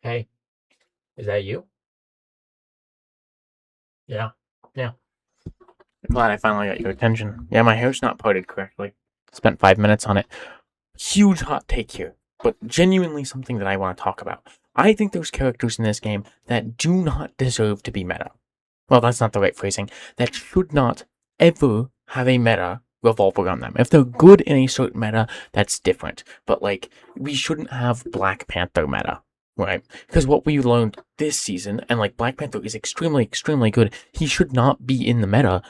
Hey, is that you? Yeah. Yeah. Glad I finally got your attention. Yeah, my hair's not parted correctly. Spent 5 minutes on it. Huge hot take here, but genuinely something that I want to talk about. I think there's characters in this game that do not deserve to be meta. Well, that's not the right phrasing. That should not ever have a meta revolve around them. If they're good in a certain meta, that's different. But like, we shouldn't have Black Panther meta. Right? Because what we learned this season, and like Black Panther is extremely, extremely good, he should not be in the meta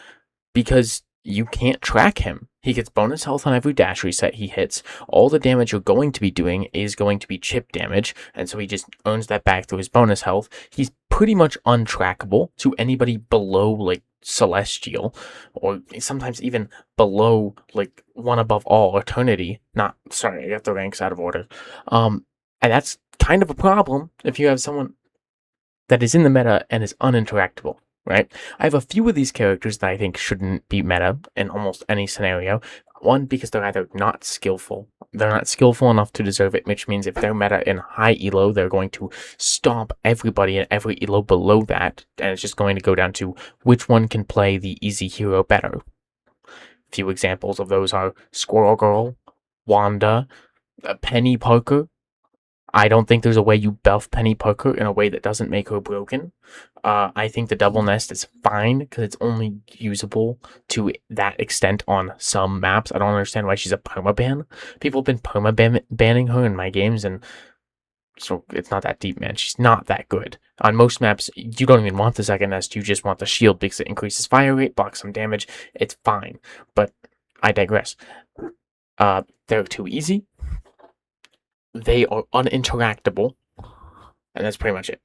because you can't track him. He gets bonus health on every dash reset he hits. All the damage you're going to be doing is going to be chip damage, and so he just earns that back through his bonus health. He's pretty much untrackable to anybody below like Celestial, or sometimes even below like one above all Eternity. Not sorry, I got the ranks out of order. And that's kind of a problem if you have someone that is in the meta and is uninteractable, right? I have a few of these characters that I think shouldn't be meta in almost any scenario. One, because they're either not skillful. They're not skillful enough to deserve it, which means if they're meta in high elo, they're going to stomp everybody in every elo below that, and it's just going to go down to which one can play the easy hero better. A few examples of those are Squirrel Girl, Wanda, Penny Parker. I don't think there's a way you buff Penny Parker in a way that doesn't make her broken. I think the double nest is fine because it's only usable to that extent on some maps. I don't understand why she's a permaban. People have been permabanning her in my games, and so it's not that deep, man. She's not that good. On most maps, you don't even want the second nest. You just want the shield because it increases fire rate, blocks some damage. It's fine, but I digress. They're too easy. They are uninteractable, and that's pretty much it.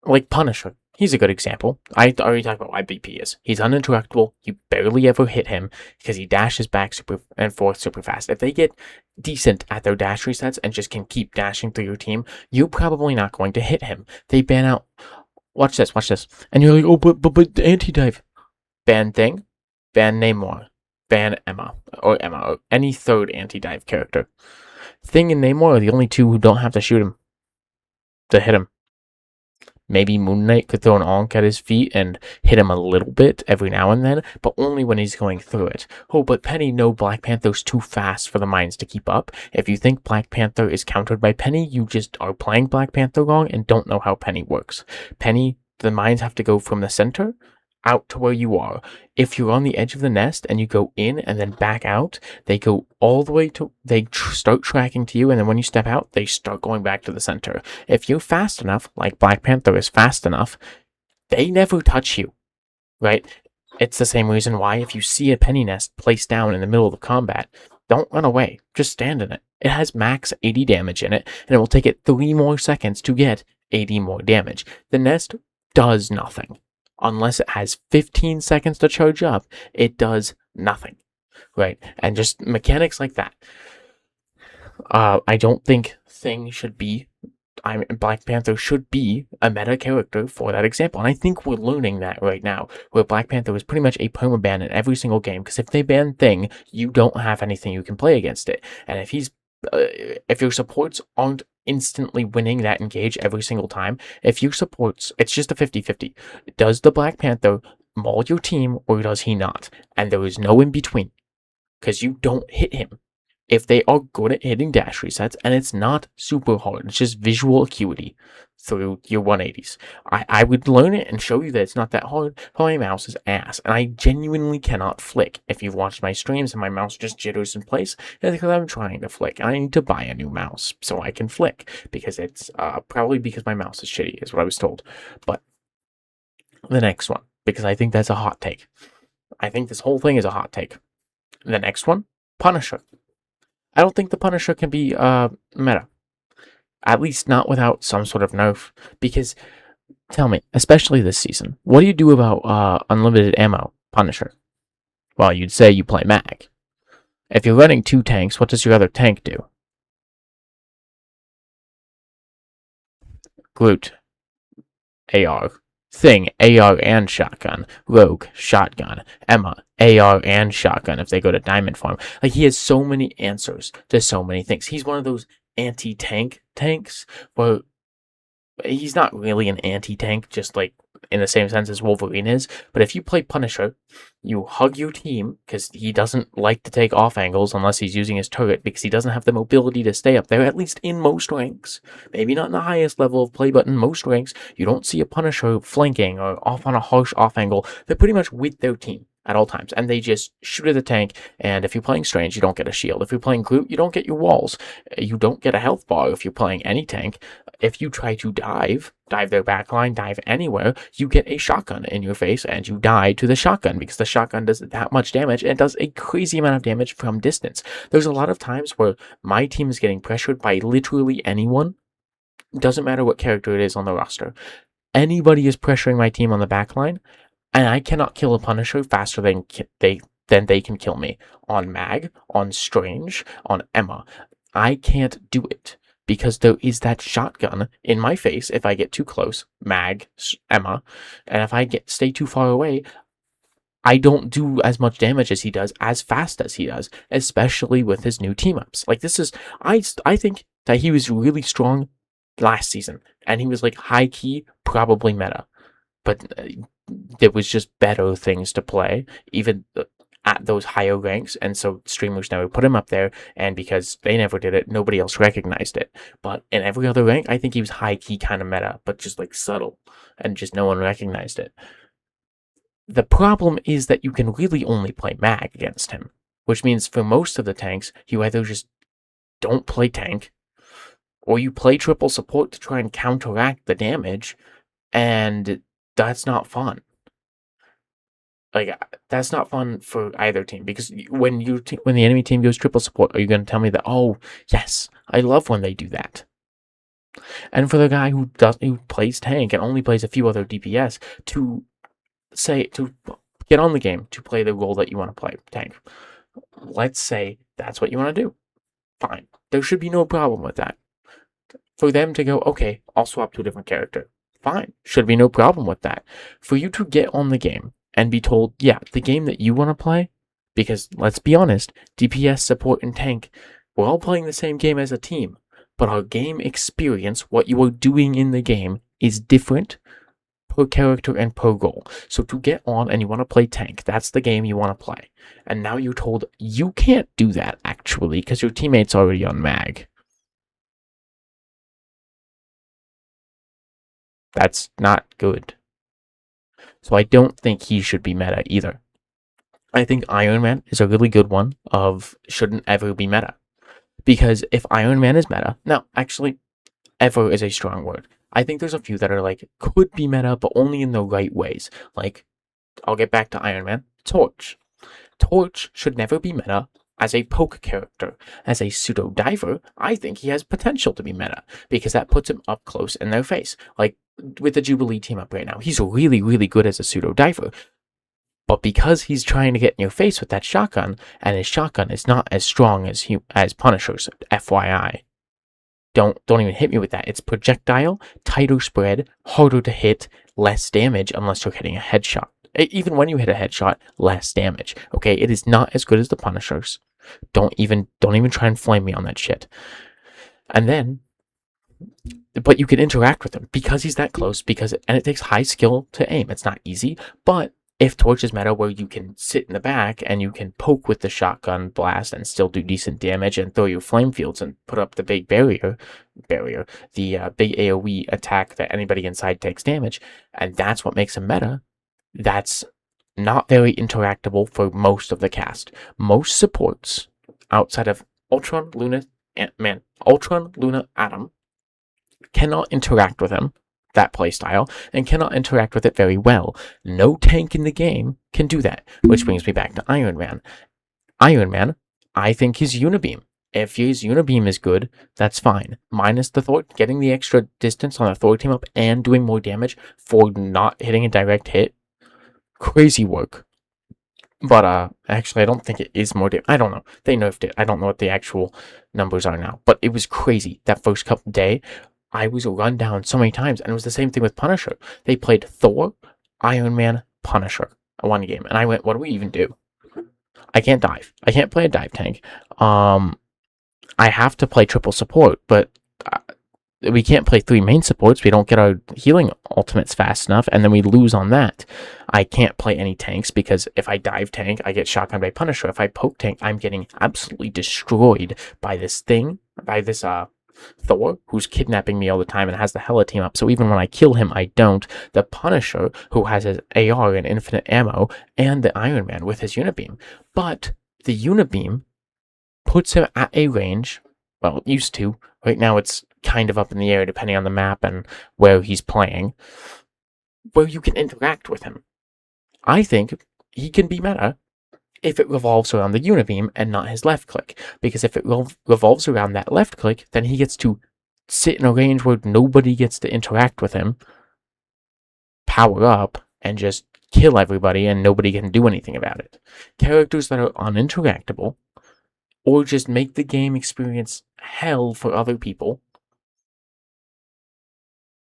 Like Punisher, he's a good example. I already talked about why BP is. He's uninteractable. You barely ever hit him because he dashes back super and forth super fast. If they get decent at their dash resets and just can keep dashing through your team, you're probably not going to hit him. They ban out. Watch this. And you're like, oh, but the anti-dive. Ban Thing, ban Namor. Ban Emma, or any third anti-dive character. Thing and Namor are the only two who don't have to shoot him to hit him. Maybe Moon Knight could throw an onk at his feet and hit him a little bit every now and then, but only when he's going through it. Oh, but Penny, no, Black Panther's too fast for the mines to keep up. If you think Black Panther is countered by Penny, you just are playing Black Panther wrong and don't know how Penny works. Penny, the mines have to go from the center out to where you are. If you're on the edge of the nest and you go in and then back out, they go all the way to, start tracking to you, and then when you step out, they start going back to the center. If you're fast enough, like Black Panther is fast enough, they never touch you, right? It's the same reason why if you see a penny nest placed down in the middle of the combat, don't run away, just stand in it. It has max 80 damage in it, and it will take it 3 more seconds to get 80 more damage. The nest does nothing. Unless it has 15 seconds to charge up, it does nothing, right? And just mechanics like that. I don't think Black Panther should be a meta character for that example. And I think we're learning that right now, where Black Panther is pretty much a permaban in every single game, because if they ban Thing, you don't have anything you can play against it. And if your supports aren't instantly winning that engage every single time, if your supports, it's just a 50-50. Does the Black Panther maul your team or does he not? And there is no in between, because you don't hit him. If they are good at hitting dash resets, and it's not super hard, it's just visual acuity through your 180s. I would learn it and show you that it's not that hard, but my mouse is ass, and I genuinely cannot flick. If you've watched my streams and my mouse just jitters in place, it's because I'm trying to flick, and I need to buy a new mouse so I can flick, because it's probably because my mouse is shitty, is what I was told. But the next one, because I think that's a hot take. I think this whole thing is a hot take. The next one, Punisher. I don't think the Punisher can be meta. At least not without some sort of nerf. Because, tell me, especially this season, what do you do about unlimited ammo Punisher? Well, you'd say you play mag. If you're running 2 tanks, what does your other tank do? Groot. AR. Thing, AR and shotgun. Rogue, shotgun. Emma, AR and shotgun if they go to diamond farm. Like, he has so many answers to so many things. He's one of those anti-tank tanks, where he's not really an anti-tank, just like in the same sense as Wolverine is. But if you play Punisher, you hug your team because he doesn't like to take off angles unless he's using his turret because he doesn't have the mobility to stay up there, at least in most ranks. Maybe not in the highest level of play, but in most ranks, you don't see a Punisher flanking or off on a harsh off angle. They're pretty much with their team at all times, and they just shoot at the tank. And if you're playing Strange, you don't get a shield. If you're playing Groot, you don't get your walls. You don't get a health bar if you're playing any tank. If you try to dive their backline, dive anywhere, you get a shotgun in your face and you die to the shotgun because the shotgun does that much damage and does a crazy amount of damage from distance. There's a lot of times where my team is getting pressured by literally anyone. Doesn't matter what character it is on the roster. Anybody is pressuring my team on the backline, and I cannot kill a Punisher faster than they can kill me. On Mag, on Strange, on Emma. I can't do it because there is that shotgun in my face if I get too close, Mag, Emma, and if I stay too far away, I don't do as much damage as he does, as fast as he does, especially with his new team-ups. Like, this is, I think that he was really strong last season, and he was, like, high-key, probably meta, but there was just better things to play, even at those higher ranks, and so streamers never put him up there, and because they never did it, nobody else recognized it. But in every other rank, I think he was high-key kind of meta, but just like subtle, and just no one recognized it. The problem is that you can really only play Mag against him, which means for most of the tanks, you either just don't play tank, or you play triple support to try and counteract the damage, and that's not fun. Like, that's not fun for either team, because when the enemy team goes triple support, are you going to tell me that, oh, yes, I love when they do that? And for the guy who plays tank and only plays a few other DPS to get on the game to play the role that you want to play, tank, let's say that's what you want to do. Fine. There should be no problem with that. For them to go, okay, I'll swap to a different character. Fine. Should be no problem with that. For you to get on the game and be told, yeah, the game that you want to play, because let's be honest, DPS, support, and tank, we're all playing the same game as a team, but our game experience, what you are doing in the game, is different per character and per role. So to get on and you want to play tank, that's the game you want to play. And now you're told you can't do that, actually, because your teammate's already on Mag. That's not good. So I don't think he should be meta either. I think Iron Man is a really good one of shouldn't ever be meta. Because if Iron Man is meta, now, actually, ever is a strong word. I think there's a few that are like, could be meta, but only in the right ways. Like, I'll get back to Iron Man. Torch. Torch should never be meta as a poke character. As a pseudo diver, I think he has potential to be meta, because that puts him up close in their face. Like, with the Jubilee team up right now, he's really, really good as a pseudo diver. But because he's trying to get in your face with that shotgun, and his shotgun is not as strong as Punisher's, FYI. Don't even hit me with that. It's projectile, tighter spread, harder to hit, less damage unless you're hitting a headshot. Even when you hit a headshot, less damage. Okay, it is not as good as the Punishers. Don't even try and flame me on that shit. And then, but you can interact with him because he's that close. And it takes high skill to aim. It's not easy, but if Torch is meta where you can sit in the back and you can poke with the shotgun blast and still do decent damage and throw your flame fields and put up the big barrier, the big AoE attack that anybody inside takes damage, and that's what makes him meta, that's not very interactable for most of the cast. Most supports, outside of Ultron, Luna, Atom, cannot interact with him, that playstyle, and cannot interact with it very well. No tank in the game can do that, which brings me back to Iron Man. Iron Man, I think his Unibeam. If his Unibeam is good, that's fine. Minus the Thor, getting the extra distance on the Thor team up and doing more damage for not hitting a direct hit. Crazy work. But actually, I don't think it is more damage. I don't know. They nerfed it. I don't know what the actual numbers are now. But it was crazy. That first couple day, I was run down so many times, and it was the same thing with Punisher. They played Thor, Iron Man, Punisher in one game, and I went, what do we even do? I can't dive. I can't play a dive tank. I have to play triple support, but we can't play 3 main supports. We don't get our healing ultimates fast enough, and then we lose on that. I can't play any tanks because if I dive tank, I get shotgun by Punisher. If I poke tank, I'm getting absolutely destroyed by this thing, by this Thor, who's kidnapping me all the time and has the Hela team up. So even when I kill him, I don't. The Punisher, who has his AR and infinite ammo, and the Iron Man with his Unibeam. But the Unibeam puts him at a range, well, it used to. Right now it's kind of up in the air depending on the map and where he's playing, where you can interact with him. I think he can be meta if it revolves around the Unibeam and not his left click. Because if it revolves around that left click, then he gets to sit in a range where nobody gets to interact with him, power up, and just kill everybody and nobody can do anything about it. Characters that are uninteractable, or just make the game experience hell for other people,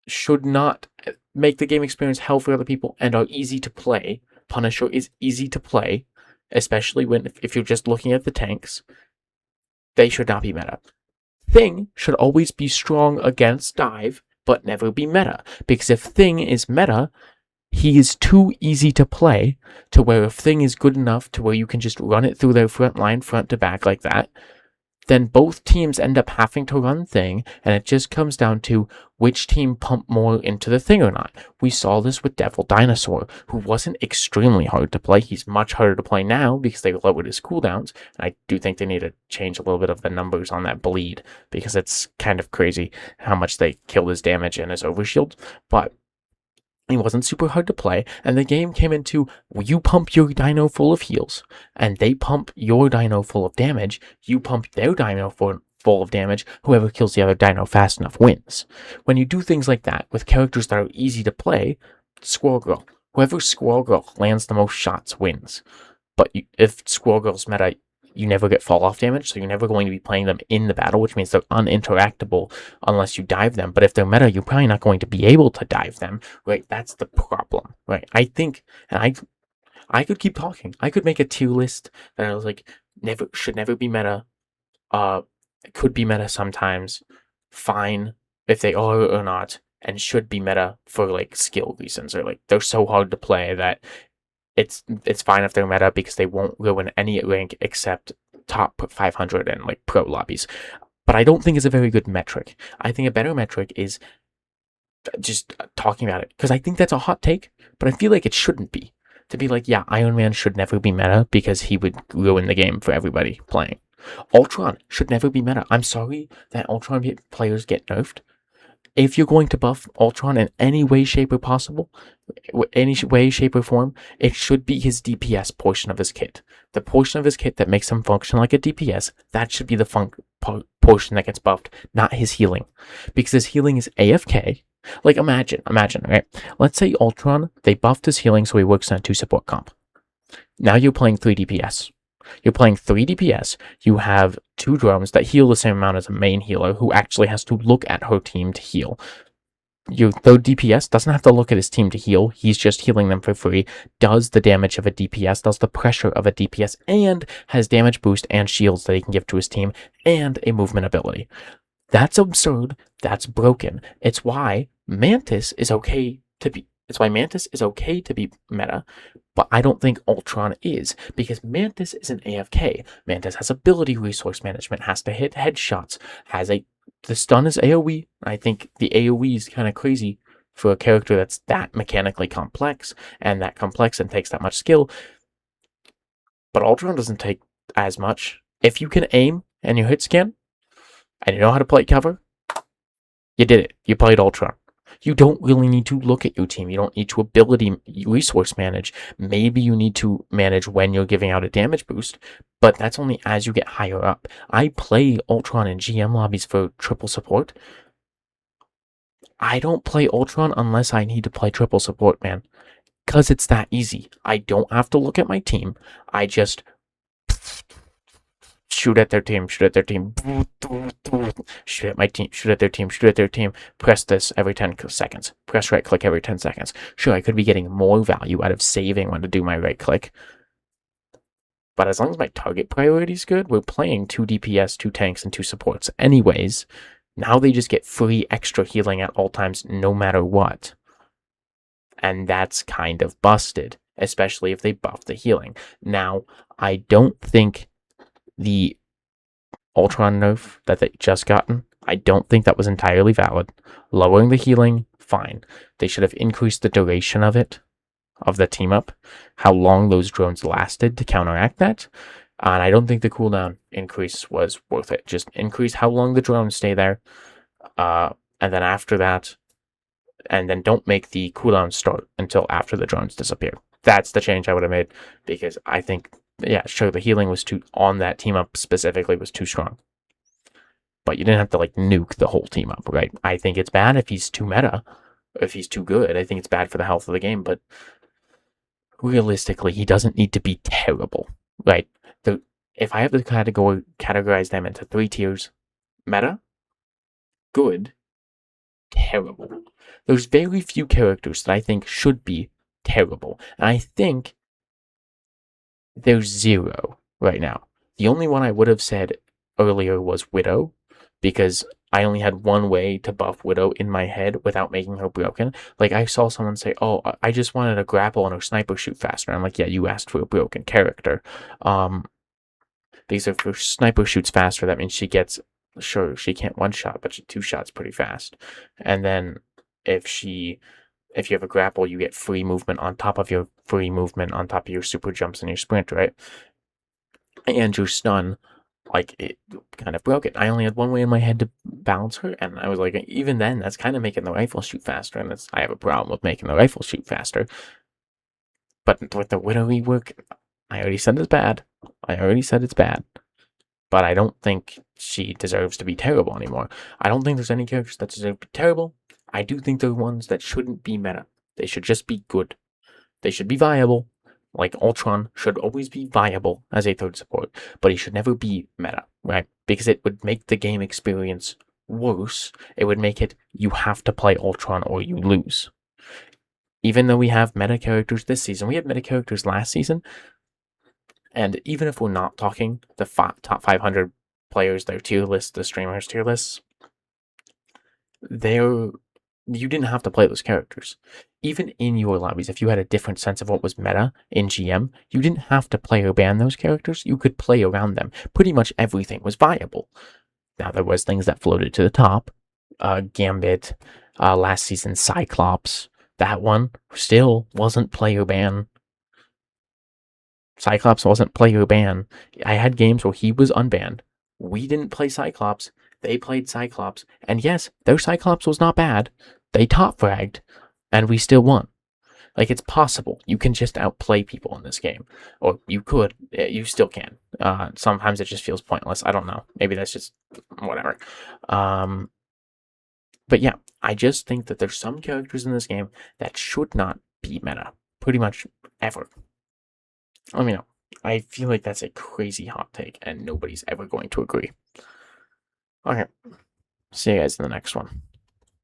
should not make the game experience hell for other people and are easy to play. Punisher is easy to play, especially if you're just looking at the tanks. They should not be meta. Thing should always be strong against dive, but never be meta. Because if Thing is meta, he is too easy to play to where if Thing is good enough to where you can just run it through their front line, front to back like that, then both teams end up having to run Thing, and it just comes down to which team pumped more into the Thing or not. We saw this with Devil Dinosaur, who wasn't extremely hard to play. He's much harder to play now because they lowered his cooldowns, and I do think they need to change a little bit of the numbers on that bleed, because it's kind of crazy how much they killed his damage and his overshield, but he wasn't super hard to play, and the game came into you pump your dino full of heals, and they pump your dino full of damage, you pump their dino full of damage, whoever kills the other dino fast enough wins. When you do things like that with characters that are easy to play, Squirrel Girl, whoever Squirrel Girl lands the most shots wins. But if Squirrel Girl's meta, you never get fall-off damage, so you're never going to be playing them in the battle, which means they're uninteractable unless you dive them. But if they're meta, you're probably not going to be able to dive them, right? That's the problem, right? I think, and I could keep talking. I could make a tier list that I was like, should never be meta, could be meta sometimes, fine if they are or not, and should be meta for like skill reasons, or like they're so hard to play that it's fine if they're meta because they won't ruin any rank except top 500 and like pro lobbies. But I don't think it's a very good metric. I think a better metric is just talking about it, because I think that's a hot take, but I feel like it shouldn't be. To be like, yeah, Iron Man should never be meta because he would ruin the game for everybody playing. Ultron should never be meta. I'm sorry that Ultron players get nerfed. If you're going to buff Ultron in any way, shape, or possible, any way, shape, or form, it should be his DPS portion of his kit. The portion of his kit that makes him function like a DPS, that should be the portion that gets buffed, not his healing. Because his healing is AFK. Like, imagine, right? Let's say Ultron, they buffed his healing so he works in a 2 support comp. Now you're playing 3 DPS. You're playing 3 DPS, you have 2 drones that heal the same amount as a main healer who actually has to look at her team to heal. Your third DPS doesn't have to look at his team to heal, he's just healing them for free, does the damage of a DPS, does the pressure of a DPS, and has damage boost and shields that he can give to his team, and a movement ability. That's absurd, that's broken. It's why Mantis is okay to be meta, but I don't think Ultron is, because Mantis is an AFK. Mantis has ability resource management, has to hit headshots, the stun is AoE. I think the AoE is kind of crazy for a character that's that mechanically complex, and takes that much skill. But Ultron doesn't take as much. If you can aim and you hit scan, and you know how to play cover, you did it. You played Ultron. You don't really need to look at your team. You don't need to ability resource manage. Maybe you need to manage when you're giving out a damage boost, but that's only as you get higher up. I play Ultron in GM lobbies for triple support. I don't play Ultron unless I need to play triple support, man. Because it's that easy. I don't have to look at my team. I just shoot at their team, shoot at their team, shoot at my team, shoot at their team, shoot at their team, press this every 10 seconds, press right click every 10 seconds. Sure, I could be getting more value out of saving when to do my right click, But as long as my target priority is good, we're playing 2 DPS, 2 tanks, and 2 supports anyways. Now they just get free extra healing at all times, no matter what. And that's kind of busted, especially if they buff the healing. Now, I don't think the Ultron nerf that they just gotten, I don't think that was entirely valid. Lowering the healing, fine. They should have increased the duration of it, of the team up, how long those drones lasted to counteract that. And I don't think the cooldown increase was worth it. Just increase how long the drones stay there. And then after that, and then don't make the cooldown start until after the drones disappear. That's the change I would have made, because I think, yeah, sure, the healing was too, on that team up specifically, was too strong. But you didn't have to, like, nuke the whole team up, right? I think it's bad if he's too meta, if he's too good. I think it's bad for the health of the game, but realistically, he doesn't need to be terrible, right? If I have to categorize them into 3 tiers, meta, good, terrible. There's very few characters that I think should be terrible. And I think there's 0 right now. The only one I would have said earlier was Widow, because I only had one way to buff Widow in my head without making her broken. Like, I saw someone say, oh, I just wanted a grapple and her sniper shoot faster. I'm like, yeah, you asked for a broken character. Because if her sniper shoots faster, that means she gets, sure, she can't one shot, but she 2 shots pretty fast. And then if you have a grapple, you get free movement on top of your free movement on top of your super jumps and your sprint, right? And your stun, like, it kind of broke it. I only had one way in my head to balance her, and I was like, even then, that's kind of making the rifle shoot faster, and I have a problem with making the rifle shoot faster. But with the Widow rework, I already said it's bad. But I don't think she deserves to be terrible anymore. I don't think there's any characters that deserve to be terrible. I do think there are ones that shouldn't be meta. They should just be good. They should be viable. Like, Ultron should always be viable as a 3rd support, but he should never be meta, right? Because it would make the game experience worse. It would make it, you have to play Ultron or you lose. Even though we have meta characters this season, we had meta characters last season, and even if we're not talking the top 500 players, their tier lists, the streamers' tier lists, you didn't have to play those characters. Even in your lobbies, if you had a different sense of what was meta in GM, you didn't have to play or ban those characters. You could play around them. Pretty much everything was viable. Now, there was things that floated to the top. Gambit, last season, Cyclops. That one still wasn't play or ban. Cyclops wasn't play or ban. I had games where he was unbanned. We didn't play Cyclops. They played Cyclops. And yes, their Cyclops was not bad. They top fragged, and we still won. Like, it's possible. You can just outplay people in this game. Or you could. You still can. Sometimes it just feels pointless. I don't know. Maybe that's just whatever. But yeah, I just think that there's some characters in this game that should not be meta. Pretty much ever. Let me know. I feel like that's a crazy hot take, and nobody's ever going to agree. Okay. See you guys in the next one.